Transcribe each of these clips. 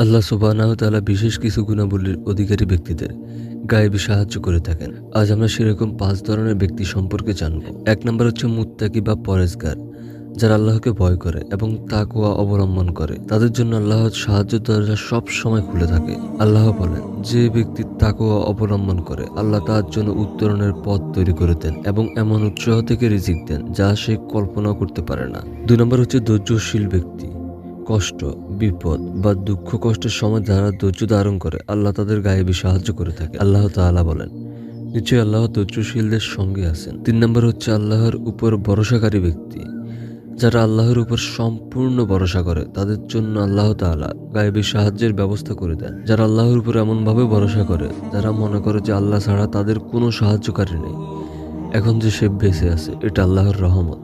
আল্লাহ সুবহানাহু ওয়া তাআলা বিশেষ কিছু গুণাবলীর অধিকারী ব্যক্তিদের গায়েবী সাহায্য করে থাকেন। আজ আমরা সেরকম ৫ ধরনের ব্যক্তি সম্পর্কে জানব। ১ নম্বর হচ্ছে মুত্তাকি বা পরেজগার, যারা আল্লাহকে ভয় করে এবং তাকওয়া অবলম্বন করে। তাদের জন্য আল্লাহর সাহায্যের দরজা সব সময় খুলে থাকে। আল্লাহ বলেন, যে ব্যক্তি তাকওয়া অবলম্বন করে আল্লাহ তার জন্য উত্তরণের পথ তৈরি করে দেন এবং এমন উৎসাহ থেকে রিজিক দেন যা সে কল্পনাও করতে পারে না। ২ নম্বর হচ্ছে ধৈর্যশীল ব্যক্তি। কষ্ট, বিপদ বা দুঃখ কষ্টের সময় যারা ধৈর্য ধারণ করে আল্লাহ তাদের গায়েবী সাহায্য করে থাকে। আল্লাহ তাআলা বলেন, নিশ্চয়ই আল্লাহ ধৈর্যশীলদের সঙ্গে আছেন। ৩ নম্বর হচ্ছে আল্লাহর উপর ভরসাকারী ব্যক্তি, যারা আল্লাহর উপর সম্পূর্ণ ভরসা করে তাদের জন্য আল্লাহ তাআলা গায়েবী সাহায্যের ব্যবস্থা করে দেন। যারা আল্লাহর উপর এমনভাবে ভরসা করে যারা মনে করে যে আল্লাহ ছাড়া তাদের কোনো সাহায্যকারী নেই, এখন যে সে বেঁচে আছে এটা আল্লাহর রহমত,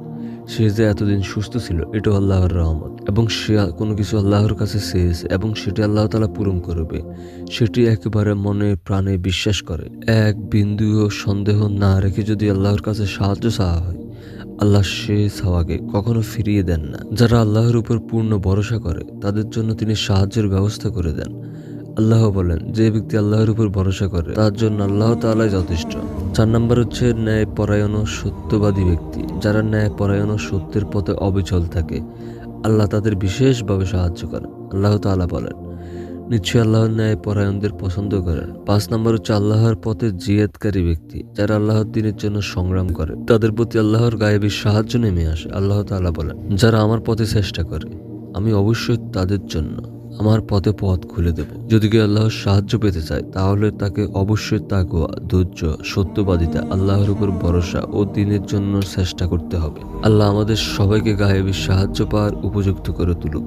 সে যে এতদিন সুস্থ ছিল এটাও আল্লাহর রহমত, এবং সে কোনো কিছু আল্লাহর কাছে চেয়েছে এবং সেটি আল্লাহ তাআলা পূরণ করবে, সেটি একেবারে মনে প্রাণে বিশ্বাস করে। এক বিন্দুও সন্দেহ না রেখে যদি আল্লাহর কাছে সাহায্য চাওয়া হয়, আল্লাহ সে চাওয়াকে কখনো ফিরিয়ে দেন না। যারা আল্লাহর উপর পূর্ণ ভরসা করে তাদের জন্য তিনি সাহায্যের ব্যবস্থা করে দেন। আল্লাহ বলেন, যে ব্যক্তি আল্লাহর উপর ভরসা করে তার জন্য আল্লাহ তাআলাই যথেষ্ট। ৪ নম্বর হচ্ছে ন্যায়পরায়ণ ও সত্যবাদী ব্যক্তি, যারা ন্যায়পরায়ণ ও সত্যের পথে অবিচল থাকে আল্লাহ তাদের বিশেষভাবে সাহায্য করেন। আল্লাহ তাআলা বলেন, নিশ্চয়ই আল্লাহর ন্যায়পরায়ণদের পছন্দ করেন। ৫ নম্বর হচ্ছে আল্লাহর পথে জিহাদকারী ব্যক্তি, যারা আল্লাহর দ্বীনের জন্য সংগ্রাম করে তাদের প্রতি আল্লাহর গায়েবী সাহায্য নেমে আসে। আল্লাহ তাআলা বলেন, যারা আমার পথে চেষ্টা করে আমি অবশ্যই তাদের জন্য আমার পথে পথ খুলে দেব। যদি কেউ আল্লাহর সাহায্য পেতে চায় তাহলে তাকে অবশ্যই তাকওয়া, ধৈর্য, সত্যবাদিতা, আল্লাহর উপর ভরসা ও দ্বীনের জন্য চেষ্টা করতে হবে। আল্লাহ আমাদের সবাইকে গায়েবী সাহায্য পাওয়ার উপযুক্ত করে তুলুক।